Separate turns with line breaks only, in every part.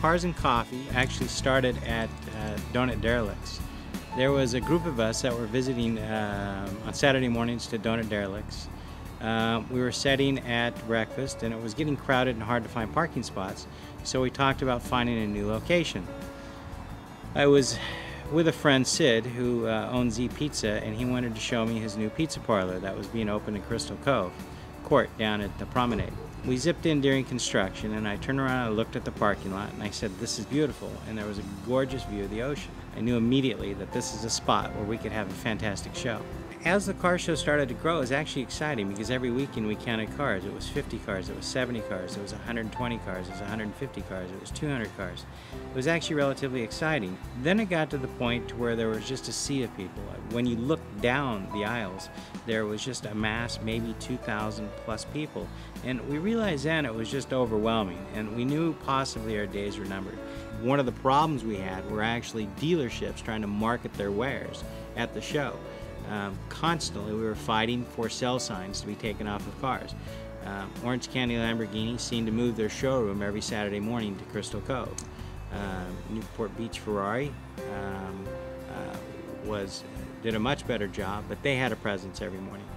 Cars and Coffee actually started at Donut Derelicts. There was a group of us that were visiting on Saturday mornings to Donut Derelicts. We were sitting at breakfast and it was getting crowded and hard to find parking spots, so we talked about finding a new location. I was with a friend, Sid, who owns Z Pizza, and he wanted to show me his new pizza parlor that was being opened in Crystal Cove Court down at the promenade. We zipped in during construction and I turned around and I looked at the parking lot and I said, "This is beautiful," and there was a gorgeous view of the ocean. I knew immediately that this is a spot where we could have a fantastic show. As the car show started to grow, it was actually exciting because every weekend we counted cars. It was 50 cars, it was 70 cars, it was 120 cars, it was 150 cars, it was 200 cars. It was actually relatively exciting. Then it got to the point to where there was just a sea of people. When you looked down the aisles, there was just a mass, maybe 2,000 plus people. And we realized then it was just overwhelming, and we knew possibly our days were numbered. One of the problems we had were actually dealerships trying to market their wares at the show. Constantly we were fighting for sell signs to be taken off of cars. Orange County Lamborghini seemed to move their showroom every Saturday morning to Crystal Cove. Newport Beach Ferrari did a much better job, but they had a presence every morning.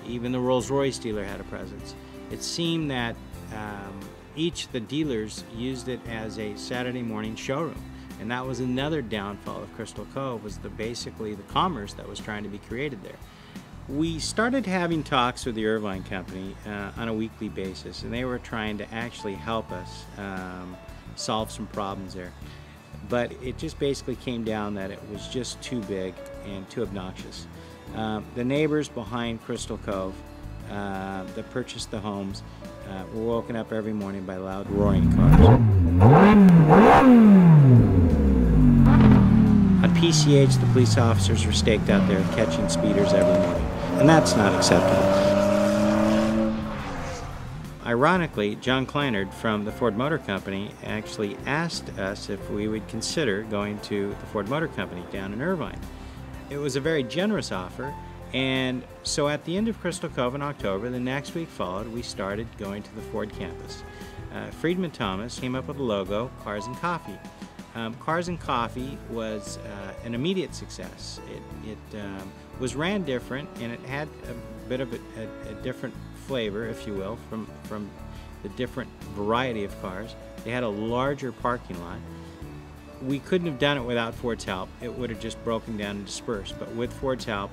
Even the Rolls-Royce dealer had a presence. It seemed that each of the dealers used it as a Saturday morning showroom. And that was another downfall of Crystal Cove, was basically the commerce that was trying to be created there. We started having talks with the Irvine company on a weekly basis, and they were trying to actually help us solve some problems there. But it just basically came down that it was just too big and too obnoxious. The neighbors behind Crystal Cove that purchased the homes were woken up every morning by loud roaring cars. On PCH, the police officers were staked out there catching speeders every morning, and that's not acceptable. Ironically, John Kleinard from the Ford Motor Company actually asked us if we would consider going to the Ford Motor Company down in Irvine. It was a very generous offer, and so at the end of Crystal Cove in October, the next week followed, we started going to the Ford campus. Friedman Thomas came up with the logo, Cars and Coffee. Cars and Coffee was an immediate success. It was ran different, and it had a bit of a different flavor, if you will, from the different variety of cars. They had a larger parking lot. We couldn't have done it without Ford's help. It would have just broken down and dispersed. But with Ford's help,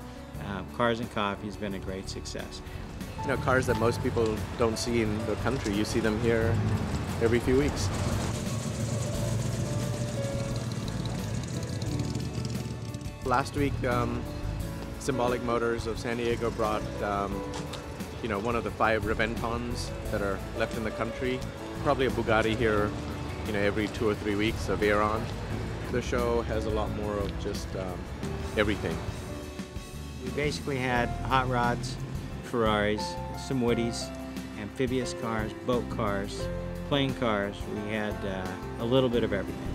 Cars and Coffee has been a great success.
You know, cars that most people don't see in the country, you see them here every few weeks. Last week, Symbolic Motors of San Diego brought you know, one of the 5 Reventons that are left in the country. Probably a Bugatti here, you know, every 2 or 3 weeks, a Veyron. The show has a lot more of just everything.
We basically had hot rods, Ferraris, some Woodies, amphibious cars, boat cars, plane cars. We had a little bit of everything.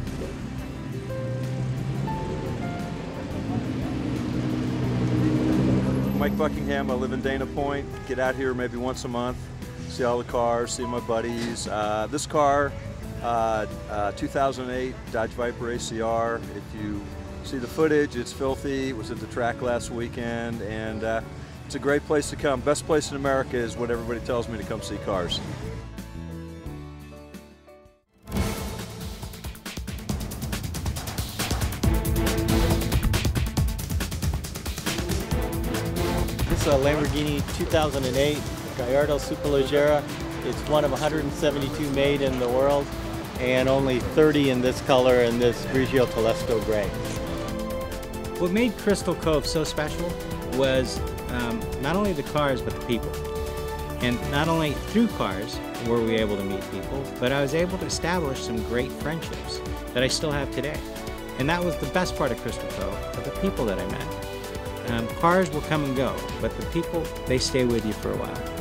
Mike Buckingham, I live in Dana Point. Get out here maybe once a month, see all the cars, see my buddies. This car, 2008 Dodge Viper ACR. If you see the footage, it's filthy. It was at the track last weekend, and it's a great place to come. Best place in America is what everybody tells me to come see cars.
This is a Lamborghini 2008 Gallardo Superleggera. It's one of 172 made in the world, and only 30 in this color and this Grigio Telesco gray.
What made Crystal Cove so special was not only the cars, but the people. And not only through cars were we able to meet people, but I was able to establish some great friendships that I still have today. And that was the best part of Crystal Cove, the people that I met. Cars will come and go, but the people, they stay with you for a while.